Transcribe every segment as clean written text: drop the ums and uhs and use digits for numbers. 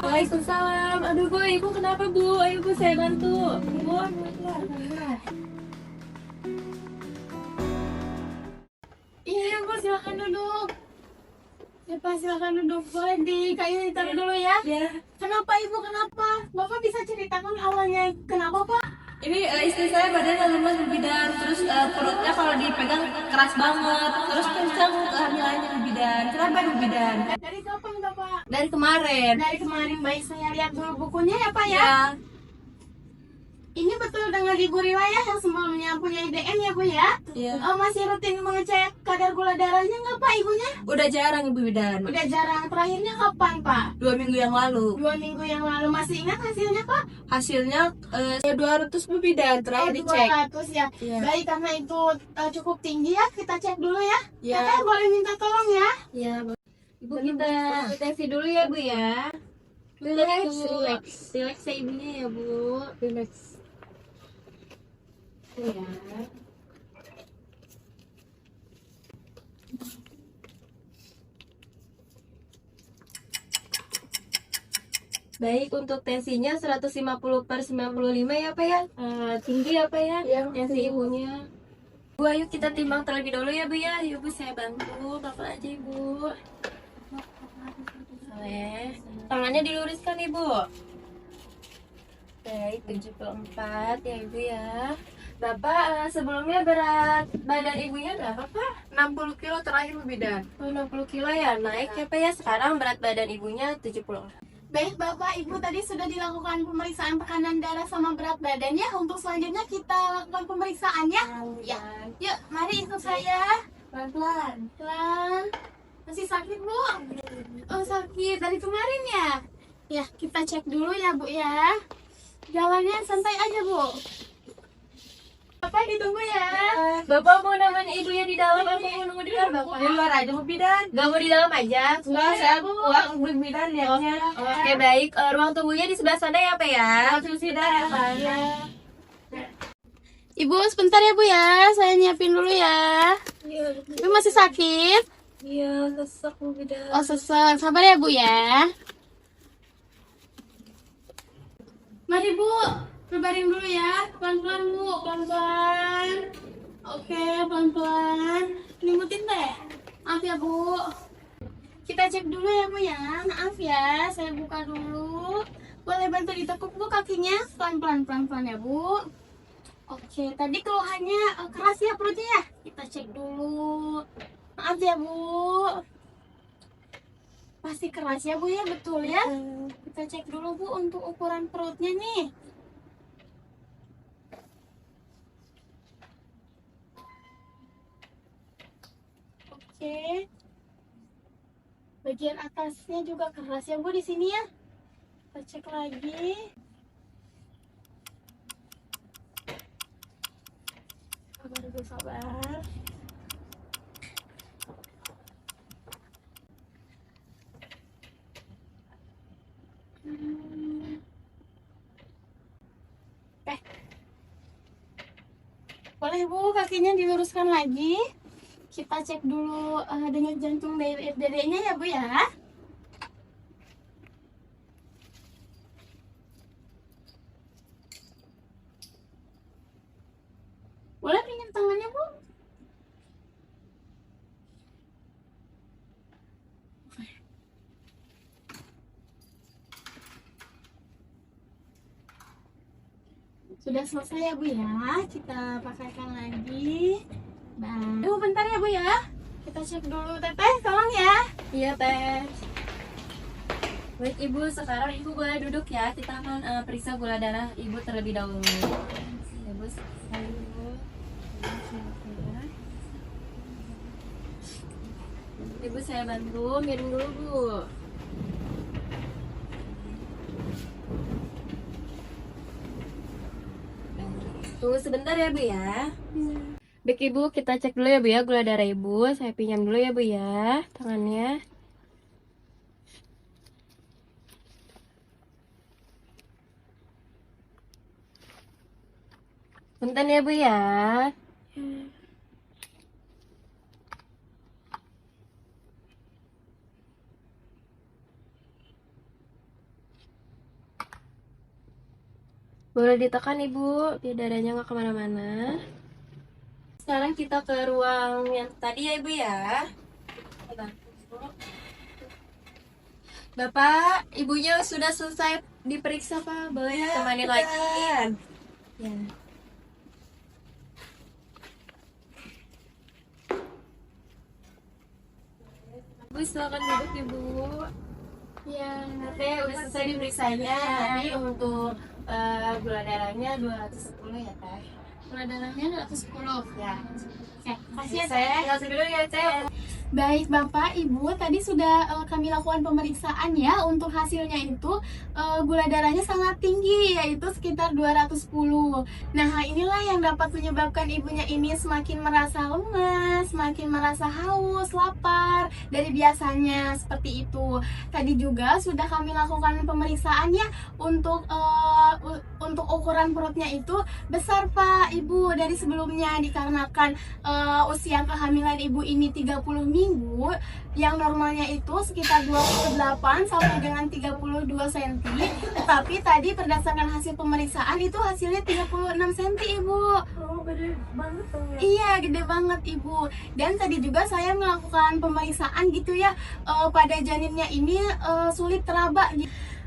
Waalaikumsalam. Aduh Bu, Ibu kenapa Bu? Ayo Bu, saya bantu. Bu. Iya Bu, silakan duduk. Ya Pak, silakan duduk. Boleh kayu ditaruh dulu ya. Ya. Kenapa Ibu, kenapa? Bapak bisa ceritakan awalnya kenapa Pak? Ini istri saya badannya lemas berbidan, terus perutnya kalau dipegang keras banget, terus kencang kehamilannya berbidan. Kenapa berbidan? Dari kapan Bapak? Dari kemarin. Dari kemarin. Baik, saya lihat dulu bukunya ya Pak ya. Ya, Ini betul dengan Ibu Riwayah yang sebelumnya punya IDN ya Bu ya? iya. Masih rutin mengecek kadar gula darahnya nggak Pak ibunya? Udah jarang ibu bidan. Udah jarang. Terakhirnya kapan Pak? 2 minggu yang lalu. 2 minggu yang lalu. Masih ingat hasilnya Pak? Hasilnya 200 bu bidan terakhir dicek. 200 ya. Iya. Baik, karena itu cukup tinggi ya, kita cek dulu ya. Iya. Teteh boleh minta tolong ya. Iya, ibu kita deteksi dulu ya bu ya. Relax, relax ya ibunya ya bu. Relax. Ya. Baik, untuk tensinya 150/95 ya Pak ya. Tinggi ya Pak ya, tensi ibunya. Bu, ayo kita timbang terlebih dahulu ya Bu ya. Yuk Bu, saya bantu. Bapak aja Ibu. Boleh. Tangannya diluruskan Ibu. Baik, 74 ya Ibu ya. Bapak sebelumnya berat badan ibunya berapa Pak? 60 kilo terakhir Bu bidan. 60 kilo ya, naik ya Pak ya. Sekarang berat badan ibunya 70. Baik Bapak, Ibu tadi sudah dilakukan pemeriksaan tekanan darah sama berat badan ya. Untuk selanjutnya kita lakukan pemeriksaannya. Ya. Yuk, mari ikut saya. Pelan-pelan. Pelan. Masih sakit Bu? Oh sakit dari kemarin ya? Ya kita cek dulu ya Bu ya. Jalannya santai aja Bu. Bapak ditunggu ya. Bapak mau nemenin ibunya di dalam apa mau nunggu di luar Bapak? Di luar aja Bu bidan. Gak mau di dalam aja? Enggak, saya pulang Bu bidan ya. Oke baik, ruang tunggunya di sebelah sana ya Pak ya? Cuci darah Pak. Ibu sebentar ya Bu ya. Saya nyiapin dulu ya. Ibu masih sakit? Iya, sesak Bu bidan. Oh sesek. Sabar ya Bu ya. Mari Bu, berbaring dulu ya. Pelan-pelan Bu, pelan-pelan. Oke, pelan-pelan. Limutin deh. Maaf ya Bu. Kita cek dulu ya Bu ya. Maaf ya, saya buka dulu. Boleh bantu ditekuk Bu kakinya? Pelan-pelan, pelan-pelan ya Bu. Oke, tadi keluhannya keras ya perutnya ya? Kita cek dulu. Maaf ya Bu. Pasti keras ya Bu ya, betul ya? Kita cek dulu Bu untuk ukuran perutnya nih. Oke. Bagian atasnya juga keras ya Bu di sini ya. Kita cek lagi. Sabar Bu, sabar. Boleh Bu kakinya diluruskan lagi. Kita cek dulu denyut jantung dedeknya ya Bu ya. Boleh pinjam tangannya Bu? Sudah selesai ya Bu ya. Kita pakaikan lagi. Nah, bentar ya Bu ya. Kita cek dulu Teteh, tolong ya. Iya Teh. Baik Ibu, sekarang Ibu boleh duduk ya. Kita akan periksa gula darah Ibu terlebih dahulu. Ibu, Ibu saya bantu, minum dulu Bu. Tunggu sebentar ya Bu ya. Baik Ibu, kita cek dulu ya Bu ya gula darah Ibu. Saya pinjam dulu ya Bu ya tangannya. Bentar ya Bu ya. Boleh ditekan Ibu, biar darahnya nggak kemana-mana. Sekarang kita ke ruang yang tadi ya Ibu ya. Bapak, Ibunya sudah selesai diperiksa Pak, boleh ditemani lagi. Ya. Bu, silakan duduk Ibu. Ya, Teh udah selesai diperiksanya. Ini untuk gula darahnya 210 ya Teh. Gula darahnya 210. Ya. Oke, makasih ya, Saya Teh. tinggal dulu ya Teh. Baik Bapak, Ibu, tadi sudah kami lakukan pemeriksaan ya. Untuk hasilnya itu gula darahnya sangat tinggi, yaitu sekitar 210. Nah, hal inilah yang dapat menyebabkan ibunya ini semakin merasa lemas, semakin merasa haus, lapar dari biasanya, seperti itu. Tadi juga sudah kami lakukan pemeriksaan ya untuk ukuran perutnya itu besar Pak, Ibu, dari sebelumnya, dikarenakan usia kehamilan ibu ini 30 minggu, yang normalnya itu sekitar 28 sampai dengan 32 cm. Tetapi tadi berdasarkan hasil pemeriksaan itu hasilnya 36 cm Ibu. Oh, gede banget tuh ya. Iya, gede banget Ibu. Dan tadi juga saya melakukan pemeriksaan gitu ya, pada janinnya ini sulit teraba.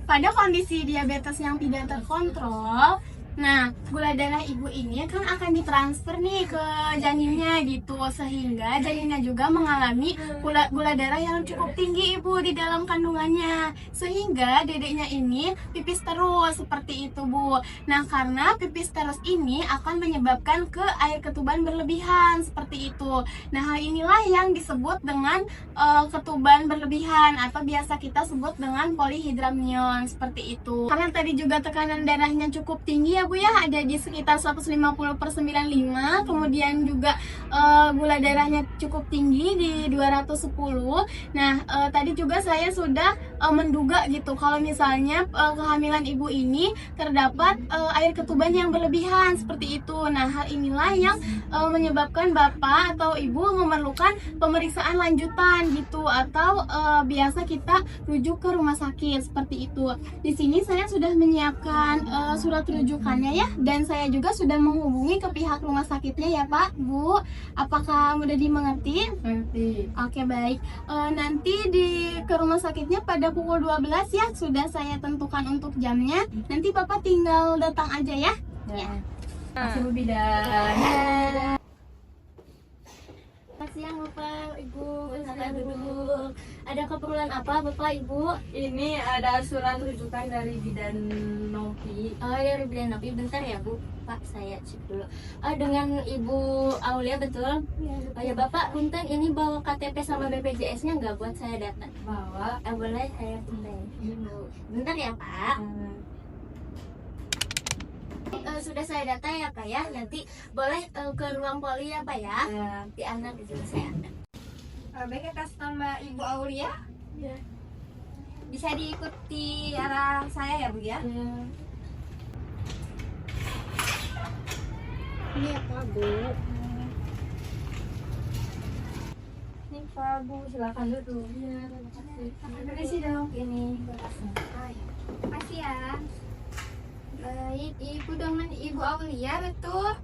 Pada kondisi diabetes yang tidak terkontrol, nah, gula darah ibu ini kan akan ditransfer nih ke janinnya gitu, sehingga janinnya juga mengalami gula darah yang cukup tinggi ibu di dalam kandungannya, sehingga dedeknya ini pipis terus seperti itu Bu. Nah, karena pipis terus ini akan menyebabkan ke air ketuban berlebihan seperti itu. Nah, hal inilah yang disebut dengan ketuban berlebihan atau biasa kita sebut dengan polihidramnion seperti itu. Karena tadi juga tekanan darahnya cukup tinggi ya Bu ya, ada di sekitar 150/95, kemudian juga gula darahnya cukup tinggi di 210. Nah, tadi juga saya sudah menduga gitu kalau misalnya kehamilan ibu ini terdapat air ketuban yang berlebihan seperti itu. Nah, hal inilah yang menyebabkan bapak atau ibu memerlukan pemeriksaan lanjutan gitu, atau biasa kita rujuk ke rumah sakit seperti itu. Di sini saya sudah menyiapkan surat rujukan ya, dan saya juga sudah menghubungi ke pihak rumah sakitnya ya Pak, Bu. Apakah mudah dimengerti? Nanti. Oke, baik. Nanti ke rumah sakitnya pada pukul 12 ya, sudah saya tentukan untuk jamnya. Nanti Bapak tinggal datang aja ya. Ya. Kasih Bu Bidan. Selamat siang Bapak, Ibu, silakan duduk. Ada keperluan apa Bapak, Ibu? Ini ada surat rujukan dari Bidan Novi. Oh, dari Bidan Novi, bentar ya Bu. Pak, saya cek dulu. Dengan Ibu Aulia, betul? Oh ya Bapak, punten ini bawa KTP sama BPJS-nya nggak buat saya data? Bawa. Boleh saya punten dulu. Bentar ya Pak. Sudah saya data ya Pak ya. Nanti boleh ke ruang poli ya Pak ya. Di anak di sini saya ada. Baik, atas nama Ibu Aulia. Ya. Bisa diikuti arah saya ya Bu ya. Ini apa Bu? Ini Pak Bu, silakan duduk. Ya, terima kasih. Permisi dong. Ini Makasih ya. baik, Ibu dengan Ibu Aulia betul?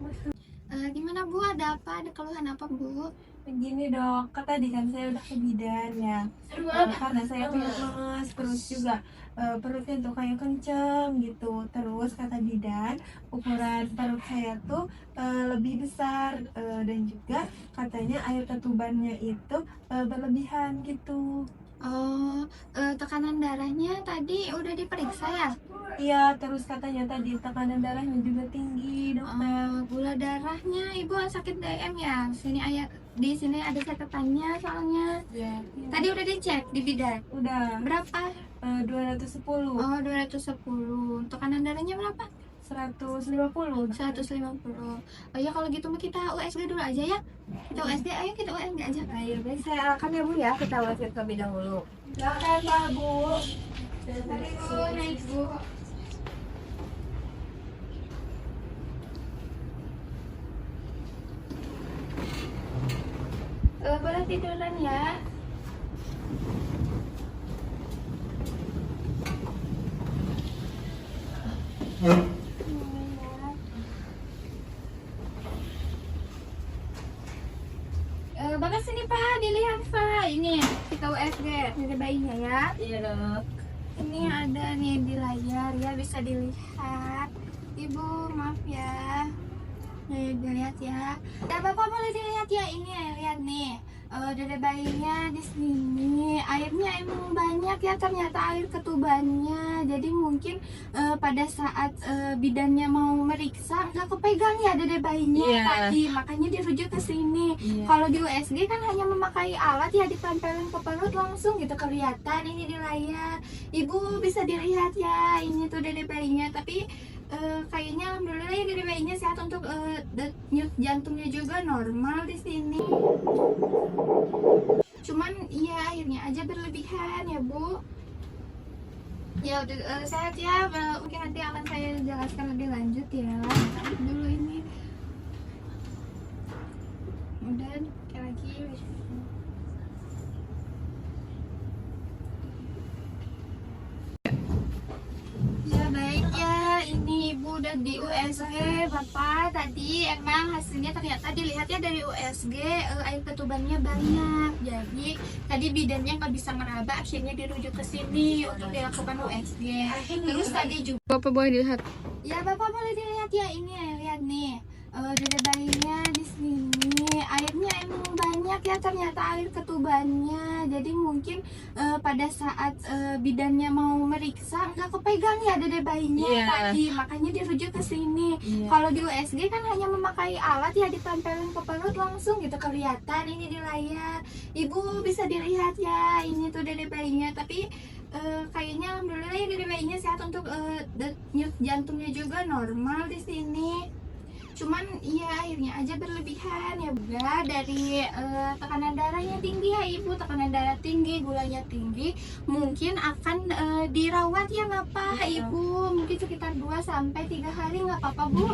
Gimana Bu? Ada apa? Ada keluhan apa Bu? Begini dok, kan tadi kan saya udah ke bidan ya. Karena saya tuh lemas, terus juga perutnya tuh kayak kenceng gitu. Terus kata bidan, ukuran perut saya tuh lebih besar, dan juga katanya air ketubannya itu berlebihan gitu. Oh, tekanan darahnya tadi udah diperiksa ya? Iya, terus katanya tadi tekanan darahnya juga tinggi dokter. Gula darahnya ibu sakit DM ya? Di sini ada catatannya soalnya. Ya, Tadi udah dicek di bidan. udah Berapa? 210, Oh, 210. Tekanan darahnya berapa? 150. 150. Oh ya, kalau gitu mah kita USG dulu aja ya. Kita USG, ayo kita USG aja. Ayo, baik, saya akan ya Bu ya, kita wasit terlebih dahulu. Silakan Pak Bu. Mari Bu, naik Bu. Boleh tiduran ya. Bapak sini Pak, dilihat Pak. Ini kita USG, ada bayinya ya. Iya dok. Ini ada nih di layar ya, bisa dilihat. Ibu maaf ya. Dilihat ya. Ya Bapak boleh dilihat ya, ini lihat nih. Dada bayinya di sini airnya emang banyak ya, ternyata air ketubannya. Jadi mungkin pada saat bidannya mau meriksa nggak kepegang ya dada bayinya tadi, makanya dirujuk ke sini. Kalau di USG kan hanya memakai alat ya, ditempelin ke perut langsung gitu kelihatan ini di layar. Ibu bisa dilihat ya, ini tuh dada bayinya, tapi kayaknya alhamdulillah ya dada bayinya sehat, untuk denyut jantungnya juga normal di sini. Cuman ya akhirnya aja berlebihan ya Bu. Ya udah sehat ya, mungkin nanti akan saya jelaskan lebih lanjut ya. Dulu ini udah kayak lagi. Ya baik ya, ini Ibu udah di USG. Bapak tadi emang hasilnya ternyata dilihat ya dari USG air ketubannya banyak. Jadi tadi bidannya nggak bisa meraba, akhirnya dirujuk ke sini untuk dilakukan USG. Terus tadi juga Bapak boleh dilihat. ya Bapak boleh dilihat ya, ini lihat nih. Dada bayinya di sini airnya emang banyak ya, ternyata air ketubannya. Jadi mungkin pada saat bidannya mau meriksa nggak kepegang ya dada bayinya tadi, makanya dirujuk ke sini. Kalau di USG kan hanya memakai alat ya, ditempelin ke perut langsung gitu kelihatan ini di layar. Ibu bisa dilihat ya, ini tuh dada bayinya, tapi kayaknya alhamdulillah ya dada bayinya sehat, untuk denyut jantungnya juga normal di sini. Cuman ya akhirnya aja berlebihan ya. Udah dari tekanan darahnya tinggi ya Ibu, tekanan darah tinggi, gulanya tinggi, mungkin akan dirawat ya Bapak Ibu, mungkin sekitar 2-3 hari. Nggak apa-apa Bu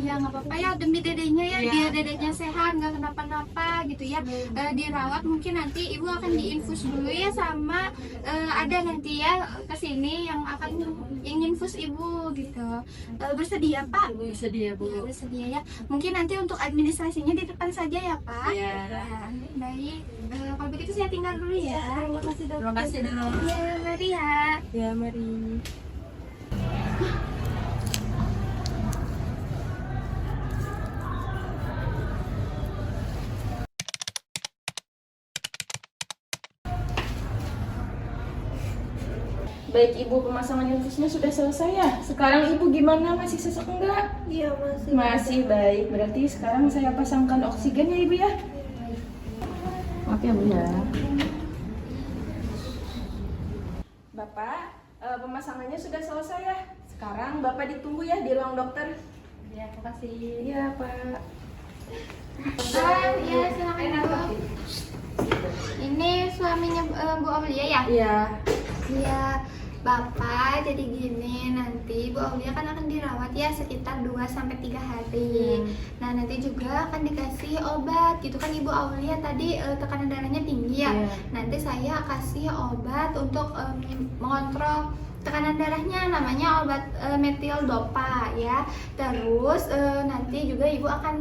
ya, nggak apa-apa ya, demi dedenya ya, biar dedenya sehat nggak kenapa-napa gitu ya. Dirawat, mungkin nanti Ibu akan diinfus dulu ya, sama ada nanti ya kesini yang akan infus Ibu gitu. Bersedia Pak? Bersedia Bu. Ya, bersedia ya. Mungkin nanti untuk administrasinya di depan saja ya Pak. Iya. Ya, baik. Kalau begitu saya tinggal dulu ya. Terima kasih Dokter. Terima kasih dok. Ya, mari ya. Ya mari. Baik Ibu, pemasangan infusnya sudah selesai ya. Sekarang Ibu gimana? Masih sesak enggak? Iya masih. Masih baik. Berarti sekarang saya pasangkan oksigen ya Ibu ya. Maaf ya Bu ya. Bapak, pemasangannya sudah selesai ya. Sekarang Bapak ditunggu ya di ruang dokter. Ya, makasih. Iya Pak. Ya, silakan Bu. Ini suaminya Bu Aulia ya? Iya. Iya. Bapak, jadi gini, nanti Bu Aulia kan akan dirawat ya sekitar 2-3 hari. Nah, nanti juga akan dikasih obat gitu kan. Ibu Aulia tadi tekanan darahnya tinggi ya. Nanti saya kasih obat untuk mengontrol tekanan darahnya, namanya obat metil dopa ya. Terus nanti juga Ibu akan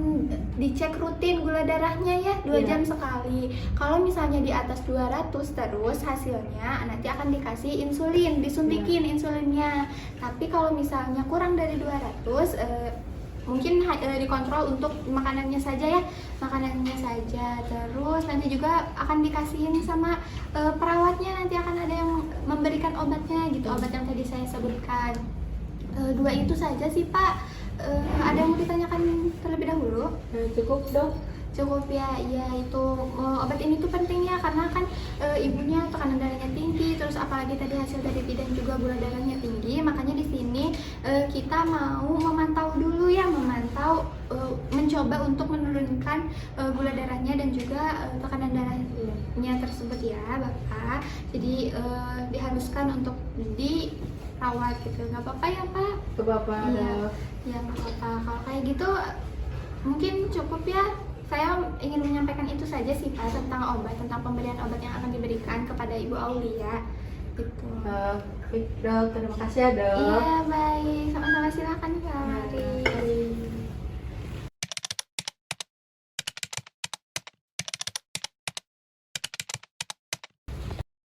dicek rutin gula darahnya ya, 2 jam sekali. Kalau misalnya di atas 200 terus hasilnya, nanti akan dikasih insulin, disuntikin insulinnya. Tapi kalau misalnya kurang dari 200 mungkin dikontrol untuk makanannya saja ya, makanannya saja. Terus nanti juga akan dikasihin sama perawatnya, nanti akan ada yang memberikan obatnya gitu, obat yang tadi saya sebutkan. 2 itu saja sih Pak. Ada yang mau ditanyakan terlebih dahulu? Cukup dok. Cukup ya, ya itu obat ini tuh penting ya, karena kan ibunya tekanan darahnya tinggi, terus apalagi tadi hasil dari bidan juga gula darahnya tinggi, makanya di sini kita mau memantau dulu ya, mencoba untuk menurunkan gula darahnya dan juga tekanan darahnya tersebut ya Bapak. Jadi diharuskan untuk dirawat gitu, nggak apa-apa ya Pak? Ke Bapak Iya, ya nggak apa-apa. Kalau kayak gitu mungkin cukup ya. Saya ingin menyampaikan itu saja sih Pak, tentang obat, tentang pemberian obat yang akan diberikan kepada Ibu Aulia gitu. Baik dok, terima kasih ya dok. Iya baik, sama-sama, silakan Pak. Mari.